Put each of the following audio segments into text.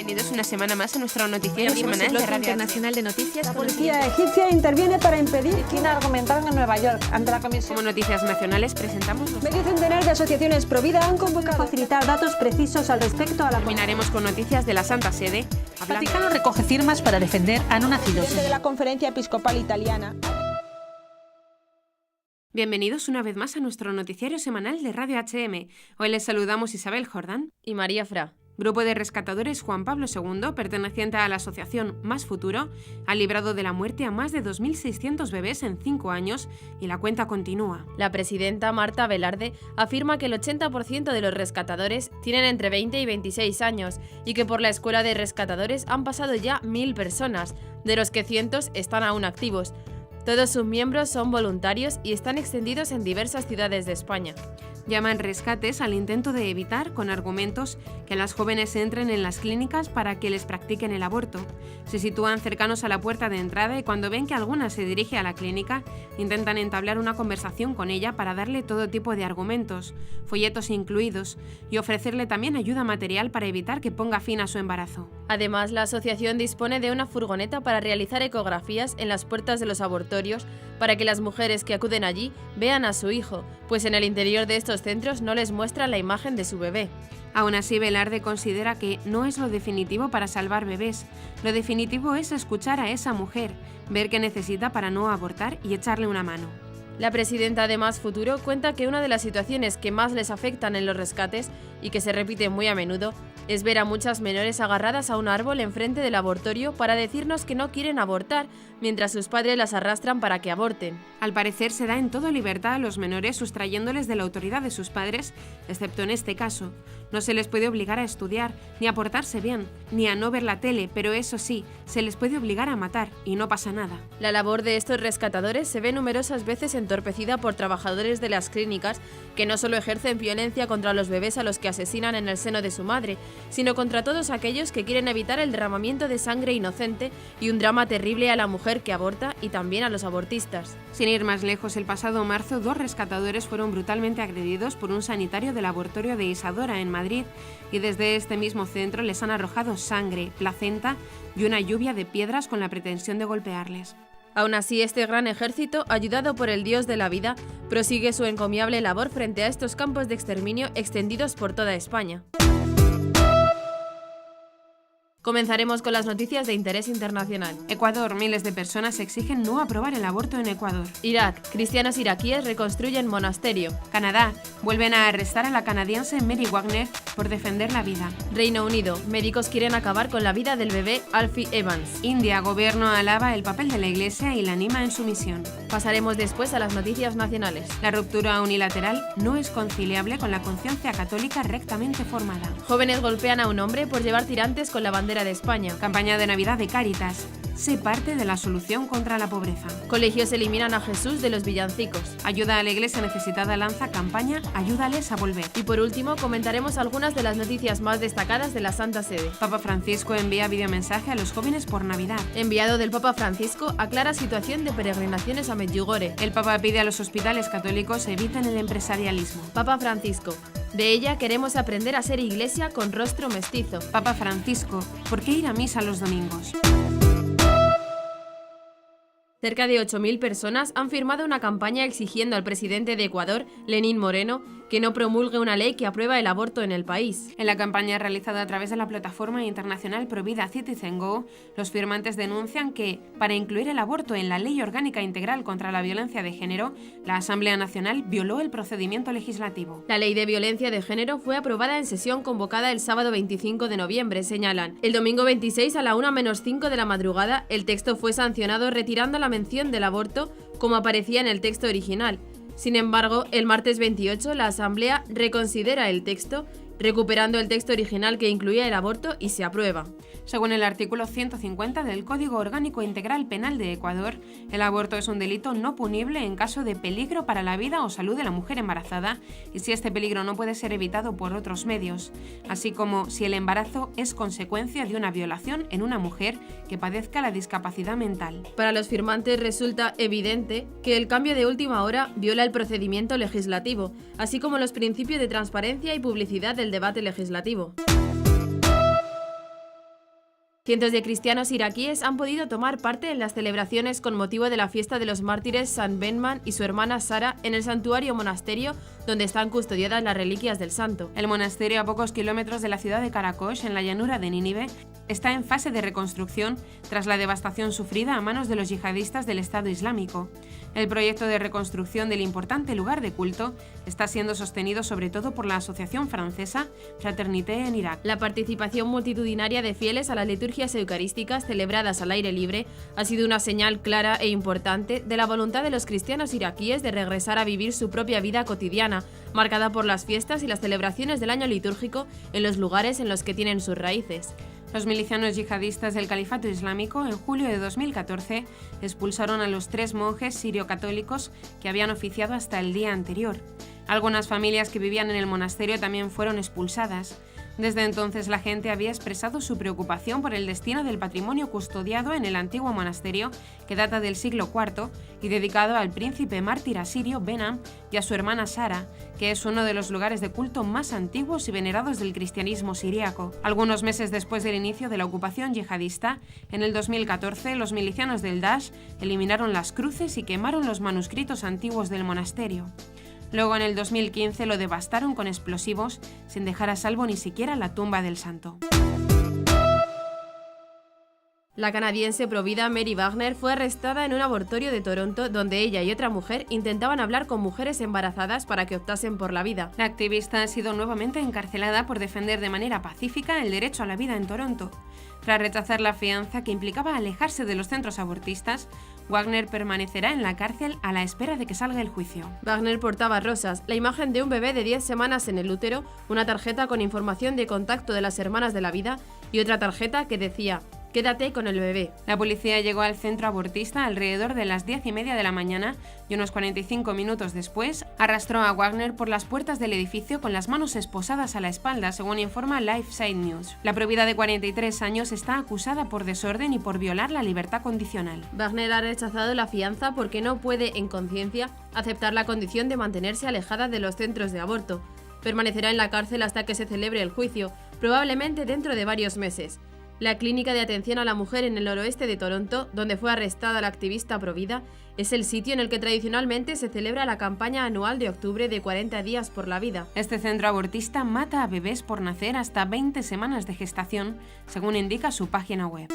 Bienvenidos una semana más a nuestro noticiero semanal de Radio Internacional de Noticias. La policía egipcia interviene para impedir que argumentaron en Nueva York ante la comisión. Como noticias nacionales presentamos Medio centenar de asociaciones pro vida han convocado a facilitar datos precisos al respecto a la... Terminaremos con noticias de la Santa Sede. El Vaticano recoge firmas para defender a no nacidos. de la Conferencia Episcopal Italiana. Bienvenidos una vez más a nuestro noticiario semanal de Radio HM. Hoy les saludamos Isabel Jordán y María Fra. Grupo de rescatadores Juan Pablo II, perteneciente a la asociación Más Futuro, ha librado de la muerte a más de 2.600 bebés en 5 años y la cuenta continúa. La presidenta Marta Velarde afirma que el 80% de los rescatadores tienen entre 20 y 26 años y que por la escuela de rescatadores han pasado ya 1.000 personas, de los que cientos están aún activos. Todos sus miembros son voluntarios y están extendidos en diversas ciudades de España. Llaman rescates al intento de evitar, con argumentos, que las jóvenes entren en las clínicas para que les practiquen el aborto. Se sitúan cercanos a la puerta de entrada y cuando ven que alguna se dirige a la clínica, intentan entablar una conversación con ella para darle todo tipo de argumentos, folletos incluidos, y ofrecerle también ayuda material para evitar que ponga fin a su embarazo. Además, la asociación dispone de una furgoneta para realizar ecografías en las puertas de los abortorios para que las mujeres que acuden allí vean a su hijo, pues en el interior de estos centros no les muestran la imagen de su bebé. Aún así, Velarde considera que no es lo definitivo para salvar bebés. Lo definitivo es escuchar a esa mujer, ver qué necesita para no abortar y echarle una mano. La presidenta de Más Futuro cuenta que una de las situaciones que más les afectan en los rescates y que se repite muy a menudo es ver a muchas menores agarradas a un árbol enfrente del abortorio para decirnos que no quieren abortar, mientras sus padres las arrastran para que aborten. Al parecer se da en toda libertad a los menores sustrayéndoles de la autoridad de sus padres, excepto en este caso. No se les puede obligar a estudiar, ni a portarse bien, ni a no ver la tele, pero eso sí, se les puede obligar a matar, y no pasa nada. La labor de estos rescatadores se ve numerosas veces entorpecida por trabajadores de las clínicas que no solo ejercen violencia contra los bebés a los que asesinan en el seno de su madre, sino contra todos aquellos que quieren evitar el derramamiento de sangre inocente y un drama terrible a la mujer que aborta y también a los abortistas. Sin ir más lejos, el pasado marzo 2 rescatadores fueron brutalmente agredidos por un sanitario del abortorio de Isadora en Madrid y desde este mismo centro les han arrojado sangre, placenta y una lluvia de piedras con la pretensión de golpearles. Aún así, este gran ejército, ayudado por el Dios de la vida, prosigue su encomiable labor frente a estos campos de exterminio extendidos por toda España. Comenzaremos con las noticias de interés internacional. Ecuador, miles de personas exigen no aprobar el aborto en Ecuador. Irak, cristianos iraquíes reconstruyen monasterio. Canadá, vuelven a arrestar a la canadiense Mary Wagner por defender la vida. Reino Unido, médicos quieren acabar con la vida del bebé Alfie Evans. India, gobierno alaba el papel de la Iglesia y la anima en su misión. Pasaremos después a las noticias nacionales. La ruptura unilateral no es conciliable con la conciencia católica rectamente formada. Jóvenes golpean a un hombre por llevar tirantes con la bandera de España. Campaña de Navidad de Cáritas. Sé parte de la solución contra la pobreza. Colegios eliminan a Jesús de los villancicos. Ayuda a la Iglesia necesitada lanza campaña Ayúdales a volver. Y por último, comentaremos algunas de las noticias más destacadas de la Santa Sede. Papa Francisco envía videomensaje a los jóvenes por Navidad. Enviado del Papa Francisco aclara situación de peregrinaciones a Medjugorje. El Papa pide a los hospitales católicos eviten el empresarialismo. Papa Francisco. De ella queremos aprender a ser iglesia con rostro mestizo. Papa Francisco. ¿Por qué ir a misa los domingos? Cerca de 8.000 personas han firmado una campaña exigiendo al presidente de Ecuador, Lenín Moreno, que no promulgue una ley que aprueba el aborto en el país. En la campaña realizada a través de la plataforma internacional Provida Citizen Go, los firmantes denuncian que, para incluir el aborto en la Ley Orgánica Integral contra la Violencia de Género, la Asamblea Nacional violó el procedimiento legislativo. La Ley de Violencia de Género fue aprobada en sesión convocada el sábado 25 de noviembre, señalan. El domingo 26 a la 1:05 de la madrugada, el texto fue sancionado retirando la mención del aborto como aparecía en el texto original. Sin embargo, el martes 28 la Asamblea reconsidera el texto, recuperando el texto original que incluía el aborto y se aprueba. Según el artículo 150 del Código Orgánico Integral Penal de Ecuador, el aborto es un delito no punible en caso de peligro para la vida o salud de la mujer embarazada y si este peligro no puede ser evitado por otros medios, así como si el embarazo es consecuencia de una violación en una mujer que padezca la discapacidad mental. Para los firmantes resulta evidente que el cambio de última hora viola el procedimiento legislativo, así como los principios de transparencia y publicidad del debate legislativo. Cientos de cristianos iraquíes han podido tomar parte en las celebraciones con motivo de la fiesta de los mártires San Benman y su hermana Sara en el santuario monasterio donde están custodiadas las reliquias del santo. El monasterio, a pocos kilómetros de la ciudad de Karakosh, en la llanura de Nínive, está en fase de reconstrucción tras la devastación sufrida a manos de los yihadistas del Estado Islámico. El proyecto de reconstrucción del importante lugar de culto está siendo sostenido sobre todo por la asociación francesa Fraternité en Irak. La participación multitudinaria de fieles a las liturgias eucarísticas celebradas al aire libre ha sido una señal clara e importante de la voluntad de los cristianos iraquíes de regresar a vivir su propia vida cotidiana, marcada por las fiestas y las celebraciones del año litúrgico en los lugares en los que tienen sus raíces. Los milicianos yihadistas del Califato Islámico, en julio de 2014, expulsaron a los 3 monjes sirio-católicos que habían oficiado hasta el día anterior. Algunas familias que vivían en el monasterio también fueron expulsadas. Desde entonces la gente había expresado su preocupación por el destino del patrimonio custodiado en el antiguo monasterio, que data del siglo IV y dedicado al príncipe mártir asirio Benam y a su hermana Sara, que es uno de los lugares de culto más antiguos y venerados del cristianismo siríaco. Algunos meses después del inicio de la ocupación yihadista, en el 2014, los milicianos del Daesh eliminaron las cruces y quemaron los manuscritos antiguos del monasterio. Luego, en el 2015, lo devastaron con explosivos, sin dejar a salvo ni siquiera la tumba del santo. La canadiense provida Mary Wagner fue arrestada en un abortorio de Toronto donde ella y otra mujer intentaban hablar con mujeres embarazadas para que optasen por la vida. La activista ha sido nuevamente encarcelada por defender de manera pacífica el derecho a la vida en Toronto. Tras rechazar la fianza que implicaba alejarse de los centros abortistas, Wagner permanecerá en la cárcel a la espera de que salga el juicio. Wagner portaba rosas, la imagen de un bebé de 10 semanas en el útero, una tarjeta con información de contacto de las Hermanas de la Vida y otra tarjeta que decía: «Quédate con el bebé». La policía llegó al centro abortista alrededor de las 10:30 de la mañana y unos 45 minutos después arrastró a Wagner por las puertas del edificio con las manos esposadas a la espalda, según informa LifeSide News. La provida de 43 años está acusada por desorden y por violar la libertad condicional. Wagner ha rechazado la fianza porque no puede, en conciencia, aceptar la condición de mantenerse alejada de los centros de aborto. Permanecerá en la cárcel hasta que se celebre el juicio, probablemente dentro de varios meses. La clínica de atención a la mujer en el noroeste de Toronto, donde fue arrestada la activista provida, es el sitio en el que tradicionalmente se celebra la campaña anual de octubre de 40 días por la vida. Este centro abortista mata a bebés por nacer hasta 20 semanas de gestación, según indica su página web.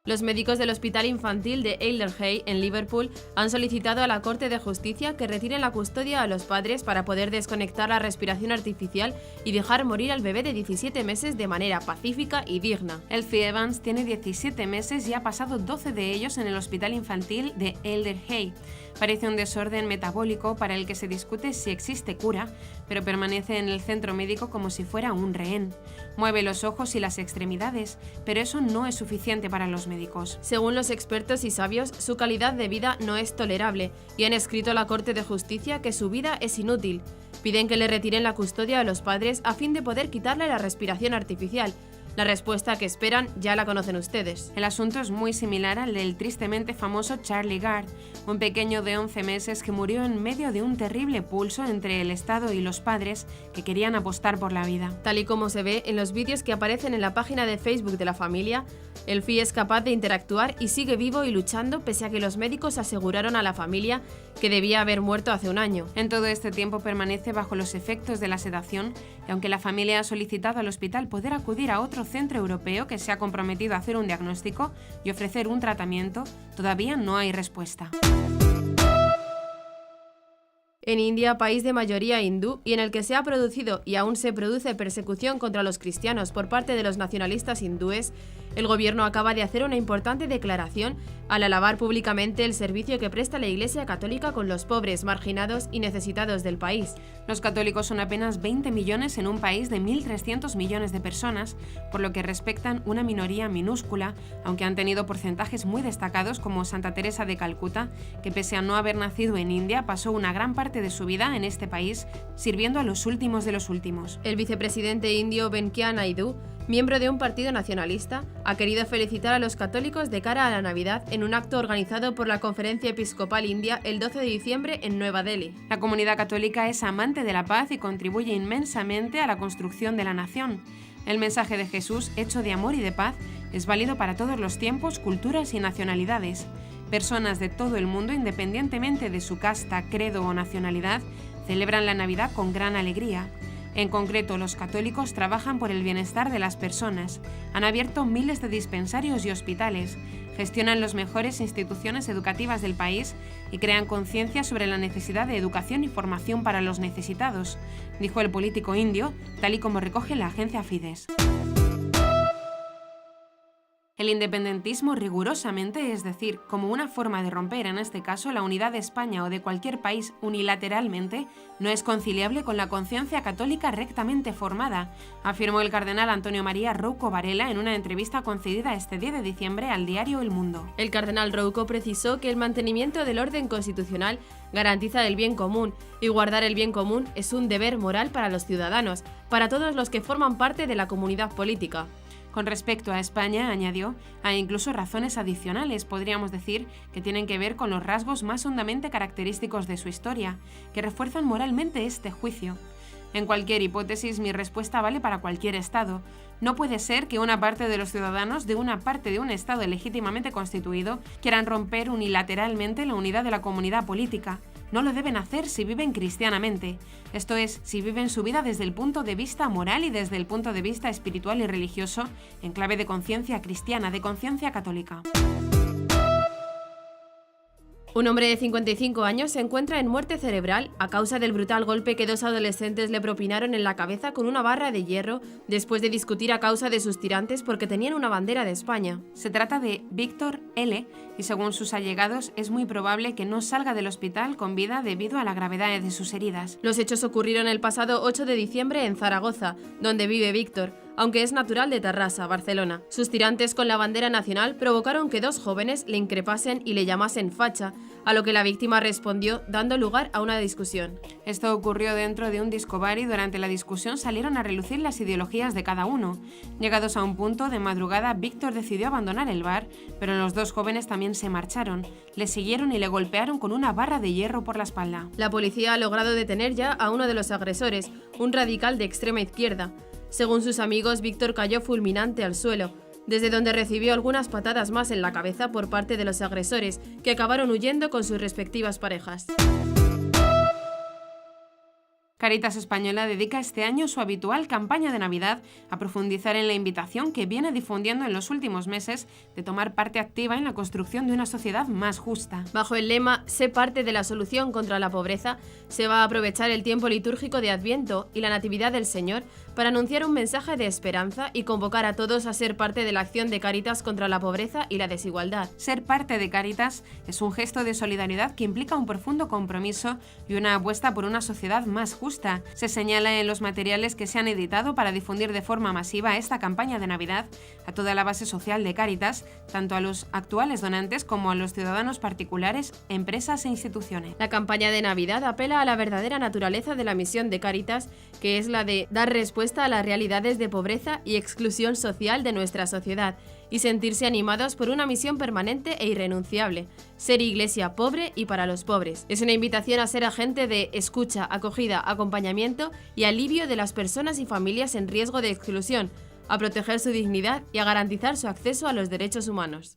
Los médicos del Hospital Infantil de Alderhay, en Liverpool, han solicitado a la Corte de Justicia que retiren la custodia a los padres para poder desconectar la respiración artificial y dejar morir al bebé de 17 meses de manera pacífica y digna. Elfie Evans tiene 17 meses y ha pasado 12 de ellos en el Hospital Infantil de Alderhay. Parece un desorden metabólico para el que se discute si existe cura, pero permanece en el centro médico como si fuera un rehén. Mueve los ojos y las extremidades, pero eso no es suficiente para los médicos. Según los expertos y sabios, su calidad de vida no es tolerable y han escrito a la Corte de Justicia que su vida es inútil. Piden que le retiren la custodia a los padres a fin de poder quitarle la respiración artificial. La respuesta que esperan ya la conocen ustedes. El asunto es muy similar al del tristemente famoso Charlie Gard, un pequeño de 11 meses que murió en medio de un terrible pulso entre el Estado y los padres que querían apostar por la vida. Tal y como se ve en los vídeos que aparecen en la página de Facebook de la familia, Elfie es capaz de interactuar y sigue vivo y luchando pese a que los médicos aseguraron a la familia que debía haber muerto hace un año. En todo este tiempo permanece bajo los efectos de la sedación y aunque la familia ha solicitado al hospital poder acudir a otro centro europeo que se ha comprometido a hacer un diagnóstico y ofrecer un tratamiento, todavía no hay respuesta. En India, país de mayoría hindú y en el que se ha producido y aún se produce persecución contra los cristianos por parte de los nacionalistas hindúes, el gobierno acaba de hacer una importante declaración al alabar públicamente el servicio que presta la Iglesia Católica con los pobres, marginados y necesitados del país. Los católicos son apenas 20 millones en un país de 1.300 millones de personas, por lo que respectan una minoría minúscula, aunque han tenido porcentajes muy destacados como Santa Teresa de Calcuta, que pese a no haber nacido en India, pasó una gran parte de su vida en este país, sirviendo a los últimos de los últimos. El vicepresidente indio Venkaiah Naidu, miembro de un partido nacionalista, ha querido felicitar a los católicos de cara a la Navidad en un acto organizado por la Conferencia Episcopal India el 12 de diciembre en Nueva Delhi. La comunidad católica es amante de la paz y contribuye inmensamente a la construcción de la nación. El mensaje de Jesús, hecho de amor y de paz, es válido para todos los tiempos, culturas y nacionalidades. Personas de todo el mundo, independientemente de su casta, credo o nacionalidad, celebran la Navidad con gran alegría. En concreto, los católicos trabajan por el bienestar de las personas, han abierto miles de dispensarios y hospitales, gestionan las mejores instituciones educativas del país y crean conciencia sobre la necesidad de educación y formación para los necesitados, dijo el político indio, tal y como recoge la agencia Fides. El independentismo rigurosamente, es decir, como una forma de romper, en este caso, la unidad de España o de cualquier país unilateralmente, no es conciliable con la conciencia católica rectamente formada, afirmó el cardenal Antonio María Rouco Varela en una entrevista concedida este 10 de diciembre al diario El Mundo. El cardenal Rouco precisó que el mantenimiento del orden constitucional garantiza el bien común, y guardar el bien común es un deber moral para los ciudadanos, para todos los que forman parte de la comunidad política. Con respecto a España, añadió, hay incluso razones adicionales, podríamos decir, que tienen que ver con los rasgos más hondamente característicos de su historia, que refuerzan moralmente este juicio. En cualquier hipótesis, mi respuesta vale para cualquier Estado. No puede ser que una parte de los ciudadanos de una parte de un Estado legítimamente constituido quieran romper unilateralmente la unidad de la comunidad política. No lo deben hacer si viven cristianamente, esto es, si viven su vida desde el punto de vista moral y desde el punto de vista espiritual y religioso, en clave de conciencia cristiana, de conciencia católica. Un hombre de 55 años se encuentra en muerte cerebral a causa del brutal golpe que 2 adolescentes le propinaron en la cabeza con una barra de hierro después de discutir a causa de sus tirantes porque tenían una bandera de España. Se trata de Víctor L. y según sus allegados es muy probable que no salga del hospital con vida debido a la gravedad de sus heridas. Los hechos ocurrieron el pasado 8 de diciembre en Zaragoza, donde vive Víctor, aunque es natural de Tarrasa, Barcelona. Sus tirantes con la bandera nacional provocaron que 2 jóvenes le increpasen y le llamasen facha, a lo que la víctima respondió dando lugar a una discusión. Esto ocurrió dentro de un disco bar y durante la discusión salieron a relucir las ideologías de cada uno. Llegados a un punto, de madrugada, Víctor decidió abandonar el bar, pero los 2 jóvenes también se marcharon. Le siguieron y le golpearon con una barra de hierro por la espalda. La policía ha logrado detener ya a uno de los agresores, un radical de extrema izquierda. Según sus amigos, Víctor cayó fulminante al suelo, desde donde recibió algunas patadas más en la cabeza por parte de los agresores, que acabaron huyendo con sus respectivas parejas. Cáritas Española dedica este año su habitual campaña de Navidad a profundizar en la invitación que viene difundiendo en los últimos meses de tomar parte activa en la construcción de una sociedad más justa. Bajo el lema «Sé parte de la solución contra la pobreza», se va a aprovechar el tiempo litúrgico de Adviento y la Natividad del Señor para anunciar un mensaje de esperanza y convocar a todos a ser parte de la acción de Cáritas contra la pobreza y la desigualdad. Ser parte de Cáritas es un gesto de solidaridad que implica un profundo compromiso y una apuesta por una sociedad más justa. Se señala en los materiales que se han editado para difundir de forma masiva esta campaña de Navidad a toda la base social de Cáritas, tanto a los actuales donantes como a los ciudadanos particulares, empresas e instituciones. La campaña de Navidad apela a la verdadera naturaleza de la misión de Cáritas, que es la de dar respuesta a las realidades de pobreza y exclusión social de nuestra sociedad, y sentirse animados por una misión permanente e irrenunciable, ser iglesia pobre y para los pobres. Es una invitación a ser agente de escucha, acogida, acompañamiento y alivio de las personas y familias en riesgo de exclusión, a proteger su dignidad y a garantizar su acceso a los derechos humanos.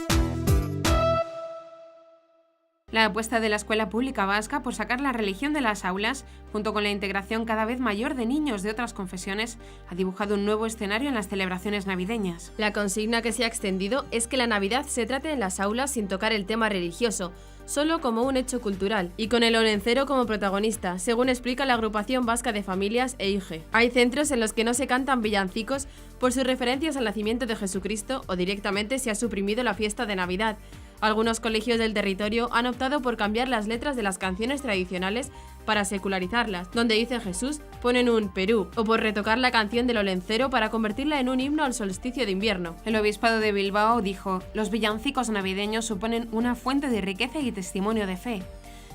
La apuesta de la escuela pública vasca por sacar la religión de las aulas, junto con la integración cada vez mayor de niños de otras confesiones, ha dibujado un nuevo escenario en las celebraciones navideñas. La consigna que se ha extendido es que la Navidad se trate en las aulas sin tocar el tema religioso, solo como un hecho cultural, y con el olencero como protagonista, según explica la Agrupación Vasca de Familias EIGE. Hay centros en los que no se cantan villancicos por sus referencias al nacimiento de Jesucristo o directamente se ha suprimido la fiesta de Navidad. Algunos colegios del territorio han optado por cambiar las letras de las canciones tradicionales para secularizarlas. Donde dice Jesús, ponen un Perú, o por retocar la canción del olencero para convertirla en un himno al solsticio de invierno. El obispado de Bilbao dijo: los villancicos navideños suponen una fuente de riqueza y testimonio de fe.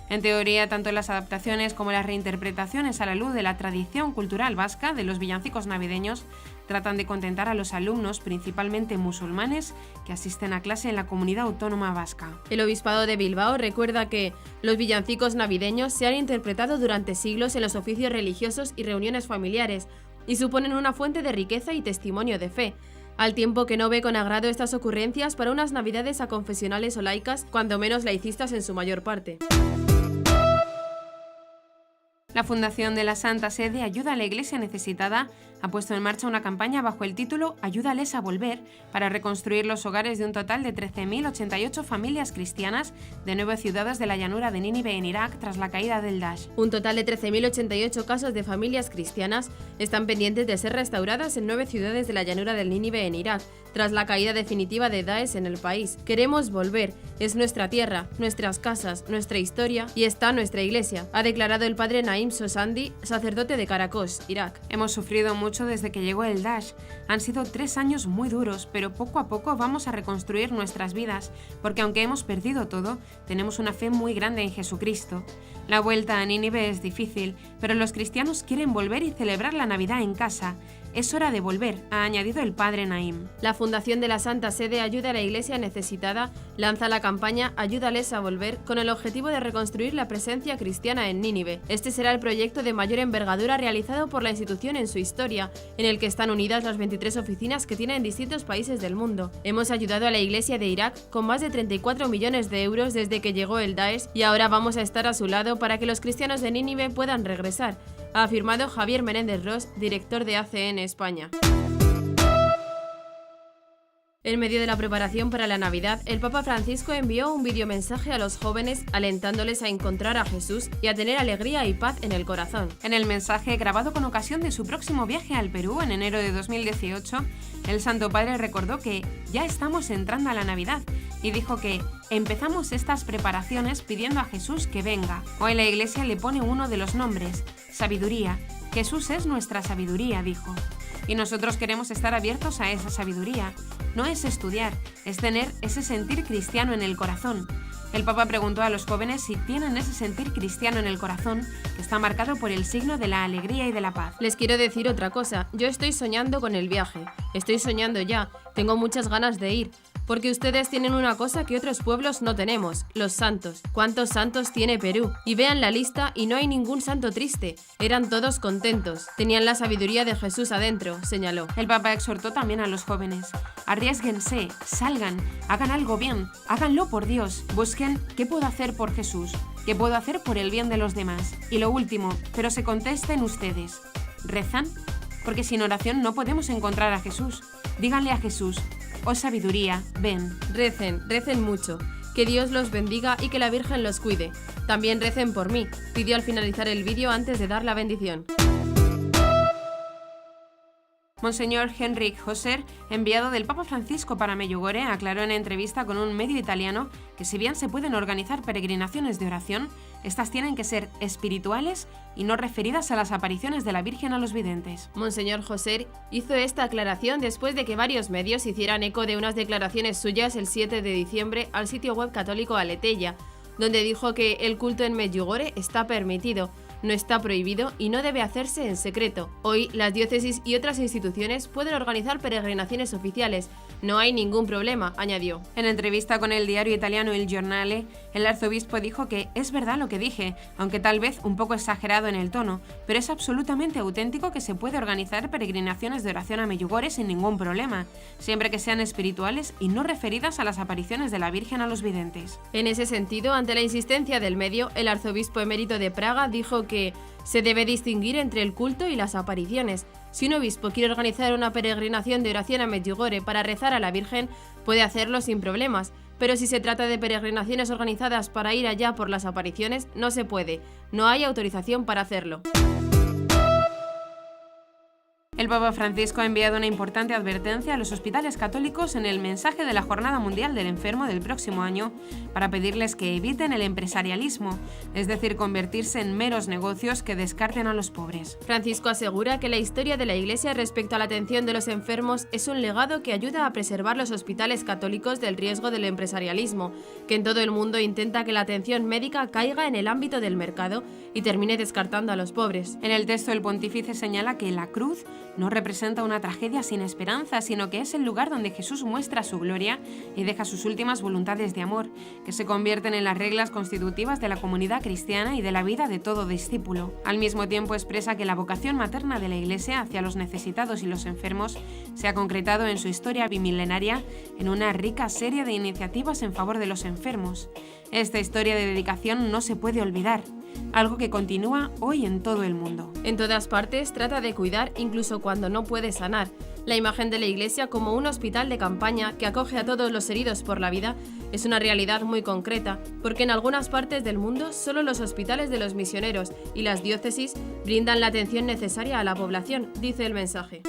En teoría, tanto las adaptaciones como las reinterpretaciones a la luz de la tradición cultural vasca de los villancicos navideños tratan de contentar a los alumnos, principalmente musulmanes, que asisten a clase en la comunidad autónoma vasca. El obispado de Bilbao recuerda que los villancicos navideños se han interpretado durante siglos en los oficios religiosos y reuniones familiares, y suponen una fuente de riqueza y testimonio de fe, al tiempo que no ve con agrado estas ocurrencias para unas navidades aconfesionales o laicas, cuando menos laicistas en su mayor parte. La Fundación de la Santa Sede Ayuda a la Iglesia Necesitada ha puesto en marcha una campaña bajo el título Ayúdales a volver para reconstruir los hogares de un total de 13.088 familias cristianas de 9 ciudades de la llanura de Nínive en Irak tras la caída del Daesh. Un total de 13.088 casos de familias cristianas están pendientes de ser restauradas en 9 ciudades de la llanura del Nínive en Irak tras la caída definitiva de Daesh en el país. Queremos volver, es nuestra tierra, nuestras casas, nuestra historia y está nuestra iglesia, ha declarado el padre Naim Sosandi, sacerdote de Caracos, Irak. Hemos sufrido mucho desde que llegó el Daesh. Han sido 3 años muy duros, pero poco a poco vamos a reconstruir nuestras vidas, porque aunque hemos perdido todo, tenemos una fe muy grande en Jesucristo. La vuelta a Nínive es difícil, pero los cristianos quieren volver y celebrar la Navidad en casa. Es hora de volver, ha añadido el padre Naim. La Fundación de la Santa Sede Ayuda a la Iglesia Necesitada lanza la campaña Ayúdales a volver con el objetivo de reconstruir la presencia cristiana en Nínive. Este será el proyecto de mayor envergadura realizado por la institución en su historia, en el que están unidas las 23 oficinas que tiene en distintos países del mundo. Hemos ayudado a la Iglesia de Irak con más de 34 millones de euros desde que llegó el Daesh y ahora vamos a estar a su lado para que los cristianos de Nínive puedan regresar, ha afirmado Javier Menéndez Ros, director de ACN España. En medio de la preparación para la Navidad, el Papa Francisco envió un videomensaje a los jóvenes alentándoles a encontrar a Jesús y a tener alegría y paz en el corazón. En el mensaje, grabado con ocasión de su próximo viaje al Perú en enero de 2018, el Santo Padre recordó que ya estamos entrando a la Navidad y dijo que empezamos estas preparaciones pidiendo a Jesús que venga. Hoy la Iglesia le pone uno de los nombres, sabiduría. Jesús es nuestra sabiduría, dijo. Y nosotros queremos estar abiertos a esa sabiduría. No es estudiar, es tener ese sentir cristiano en el corazón. El Papa preguntó a los jóvenes si tienen ese sentir cristiano en el corazón, que está marcado por el signo de la alegría y de la paz. Les quiero decir otra cosa, yo estoy soñando con el viaje, estoy soñando ya, tengo muchas ganas de ir, porque ustedes tienen una cosa que otros pueblos no tenemos, los santos. ¿Cuántos santos tiene Perú? Y vean la lista y no hay ningún santo triste. Eran todos contentos. Tenían la sabiduría de Jesús adentro, señaló. El Papa exhortó también a los jóvenes. Arriésguense, salgan, hagan algo bien, háganlo por Dios. Busquen qué puedo hacer por Jesús, qué puedo hacer por el bien de los demás. Y lo último, pero se contesten ustedes. ¿Rezan? Porque sin oración no podemos encontrar a Jesús. Díganle a Jesús: oh sabiduría, ven. Recen mucho. Que Dios los bendiga y que la Virgen los cuide. También recen por mí, pidió al finalizar el vídeo antes de dar la bendición. Monseñor Henrik Hosser, enviado del Papa Francisco para Medjugorje, aclaró en entrevista con un medio italiano que si bien se pueden organizar peregrinaciones de oración, estas tienen que ser espirituales y no referidas a las apariciones de la Virgen a los videntes. Monseñor Hosser hizo esta aclaración después de que varios medios hicieran eco de unas declaraciones suyas el 7 de diciembre al sitio web católico Aleteia, donde dijo que el culto en Medjugorje está permitido, no está prohibido y no debe hacerse en secreto. Hoy, las diócesis y otras instituciones pueden organizar peregrinaciones oficiales. No hay ningún problema, añadió. En entrevista con el diario italiano Il Giornale, el arzobispo dijo que es verdad lo que dije, aunque tal vez un poco exagerado en el tono, pero es absolutamente auténtico que se puede organizar peregrinaciones de oración a Medjugorje sin ningún problema, siempre que sean espirituales y no referidas a las apariciones de la Virgen a los videntes. En ese sentido, ante la insistencia del medio, el arzobispo emérito de Praga dijo que se debe distinguir entre el culto y las apariciones. Si un obispo quiere organizar una peregrinación de oración a Medjugorje para rezar a la Virgen, puede hacerlo sin problemas, pero si se trata de peregrinaciones organizadas para ir allá por las apariciones, no se puede, no hay autorización para hacerlo. El Papa Francisco ha enviado una importante advertencia a los hospitales católicos en el mensaje de la Jornada Mundial del Enfermo del próximo año para pedirles que eviten el empresarialismo, es decir, convertirse en meros negocios que descarten a los pobres. Francisco asegura que la historia de la Iglesia respecto a la atención de los enfermos es un legado que ayuda a preservar los hospitales católicos del riesgo del empresarialismo, que en todo el mundo intenta que la atención médica caiga en el ámbito del mercado y termine descartando a los pobres. En el texto el pontífice señala que la cruz no representa una tragedia sin esperanza, sino que es el lugar donde Jesús muestra su gloria y deja sus últimas voluntades de amor, que se convierten en las reglas constitutivas de la comunidad cristiana y de la vida de todo discípulo. Al mismo tiempo expresa que la vocación materna de la Iglesia hacia los necesitados y los enfermos se ha concretado en su historia bimilenaria en una rica serie de iniciativas en favor de los enfermos. Esta historia de dedicación no se puede olvidar, algo que continúa hoy en todo el mundo. En todas partes trata de cuidar incluso cuando no puede sanar. La imagen de la Iglesia como un hospital de campaña que acoge a todos los heridos por la vida es una realidad muy concreta, porque en algunas partes del mundo solo los hospitales de los misioneros y las diócesis brindan la atención necesaria a la población, dice el mensaje.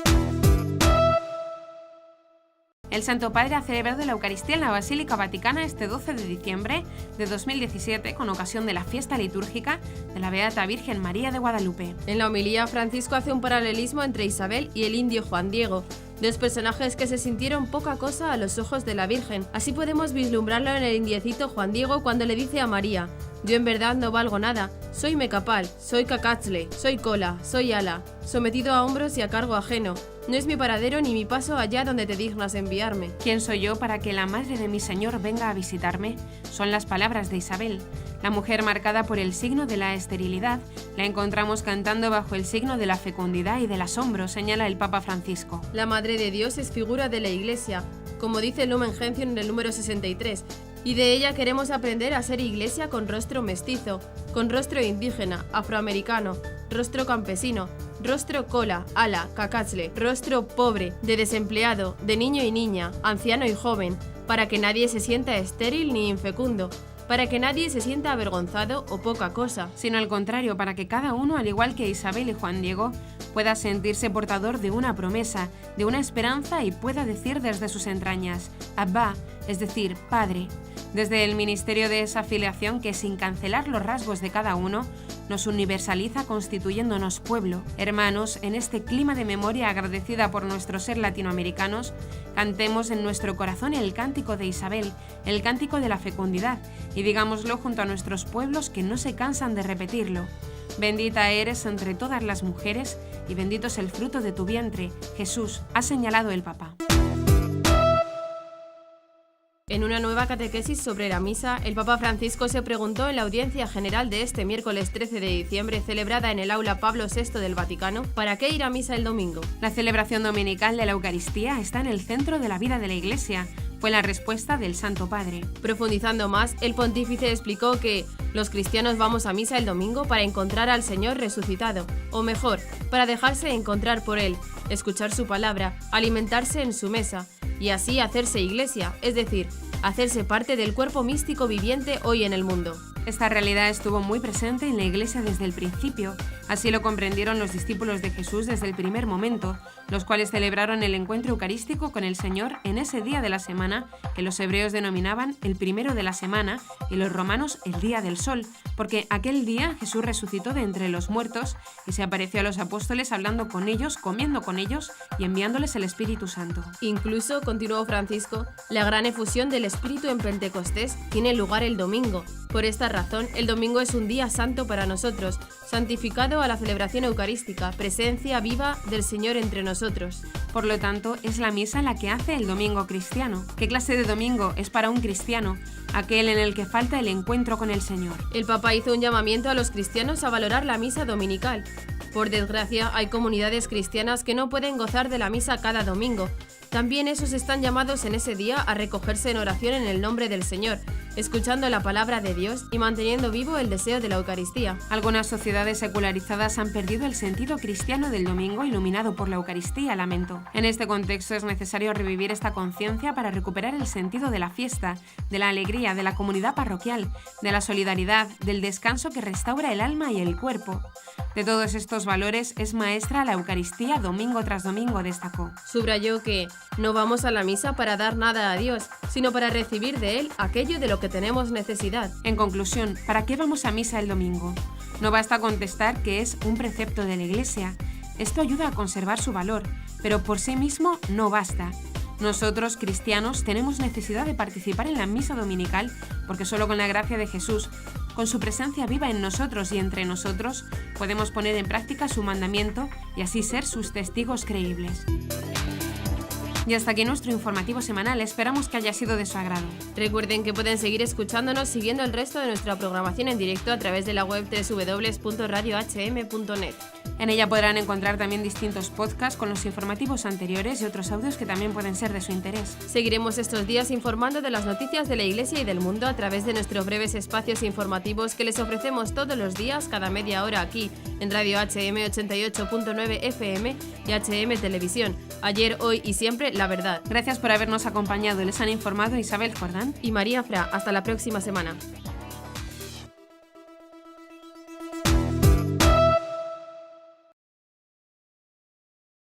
El Santo Padre ha celebrado la Eucaristía en la Basílica Vaticana este 12 de diciembre de 2017 con ocasión de la fiesta litúrgica de la Beata Virgen María de Guadalupe. En la homilía, Francisco hace un paralelismo entre Isabel y el indio Juan Diego, dos personajes que se sintieron poca cosa a los ojos de la Virgen. Así podemos vislumbrarlo en el indiecito Juan Diego cuando le dice a María: yo en verdad no valgo nada, soy mecapal, soy cacatzle, soy cola, soy ala, sometido a hombros y a cargo ajeno. No es mi paradero ni mi paso allá donde te dignas enviarme. ¿Quién soy yo para que la madre de mi Señor venga a visitarme? Son las palabras de Isabel. La mujer marcada por el signo de la esterilidad la encontramos cantando bajo el signo de la fecundidad y del asombro, señala el Papa Francisco. La Madre de Dios es figura de la Iglesia, como dice el Lumen Gentium en el número 63, y de ella queremos aprender a ser Iglesia con rostro mestizo, con rostro indígena, afroamericano, rostro campesino, rostro cola, ala, cacatzle, rostro pobre, de desempleado, de niño y niña, anciano y joven, para que nadie se sienta estéril ni infecundo, para que nadie se sienta avergonzado o poca cosa, sino al contrario, para que cada uno, al igual que Isabel y Juan Diego, pueda sentirse portador de una promesa, de una esperanza y pueda decir desde sus entrañas, Abba, es decir, Padre. Desde el ministerio de esa filiación que, sin cancelar los rasgos de cada uno, nos universaliza constituyéndonos pueblo. Hermanos, en este clima de memoria agradecida por nuestro ser latinoamericanos, cantemos en nuestro corazón el cántico de Isabel, el cántico de la fecundidad, y digámoslo junto a nuestros pueblos que no se cansan de repetirlo. Bendita eres entre todas las mujeres y bendito es el fruto de tu vientre, Jesús, ha señalado el Papa. En una nueva catequesis sobre la misa, el Papa Francisco se preguntó en la audiencia general de este miércoles 13 de diciembre, celebrada en el aula Pablo VI del Vaticano, ¿para qué ir a misa el domingo? La celebración dominical de la Eucaristía está en el centro de la vida de la Iglesia, fue la respuesta del Santo Padre. Profundizando más, el pontífice explicó que los cristianos vamos a misa el domingo para encontrar al Señor resucitado, o mejor, para dejarse encontrar por Él, escuchar su palabra, alimentarse en su mesa, y así hacerse iglesia, es decir, hacerse parte del cuerpo místico viviente hoy en el mundo. Esta realidad estuvo muy presente en la Iglesia desde el principio, así lo comprendieron los discípulos de Jesús desde el primer momento, los cuales celebraron el encuentro eucarístico con el Señor en ese día de la semana que los hebreos denominaban el primero de la semana y los romanos el día del sol, porque aquel día Jesús resucitó de entre los muertos y se apareció a los apóstoles hablando con ellos, comiendo con ellos y enviándoles el Espíritu Santo. Incluso, continuó Francisco, la gran efusión del Espíritu en Pentecostés tiene lugar el domingo. Por esta razón, el domingo es un día santo para nosotros, santificado a la celebración eucarística, presencia viva del Señor entre nosotros. Por lo tanto, es la misa la que hace el domingo cristiano. ¿Qué clase de domingo es para un cristiano? Aquel en el que falta el encuentro con el Señor. El Papa hizo un llamamiento a los cristianos a valorar la misa dominical. Por desgracia, hay comunidades cristianas que no pueden gozar de la misa cada domingo. También esos están llamados en ese día a recogerse en oración en el nombre del Señor, escuchando la palabra de Dios y manteniendo vivo el deseo de la Eucaristía. Algunas sociedades secularizadas han perdido el sentido cristiano del domingo iluminado por la Eucaristía, lamento. En este contexto es necesario revivir esta conciencia para recuperar el sentido de la fiesta, de la alegría, de la comunidad parroquial, de la solidaridad, del descanso que restaura el alma y el cuerpo. De todos estos valores es maestra la Eucaristía domingo tras domingo, destacó. Subrayó que no vamos a la misa para dar nada a Dios, sino para recibir de Él aquello de lo que tenemos necesidad. En conclusión, ¿para qué vamos a misa el domingo? No basta contestar que es un precepto de la Iglesia. Esto ayuda a conservar su valor, pero por sí mismo no basta. Nosotros, cristianos, tenemos necesidad de participar en la misa dominical porque solo con la gracia de Jesús, con su presencia viva en nosotros y entre nosotros, podemos poner en práctica su mandamiento y así ser sus testigos creíbles. Y hasta aquí nuestro informativo semanal, esperamos que haya sido de su agrado. Recuerden que pueden seguir escuchándonos siguiendo el resto de nuestra programación en directo a través de la web www.radiohm.net. En ella podrán encontrar también distintos podcasts con los informativos anteriores y otros audios que también pueden ser de su interés. Seguiremos estos días informando de las noticias de la Iglesia y del mundo a través de nuestros breves espacios informativos que les ofrecemos todos los días, cada media hora aquí, en Radio HM 88.9 FM y HM Televisión. Ayer, hoy y siempre, la verdad. Gracias por habernos acompañado. Les han informado Isabel Jordán y María Fra. Hasta la próxima semana.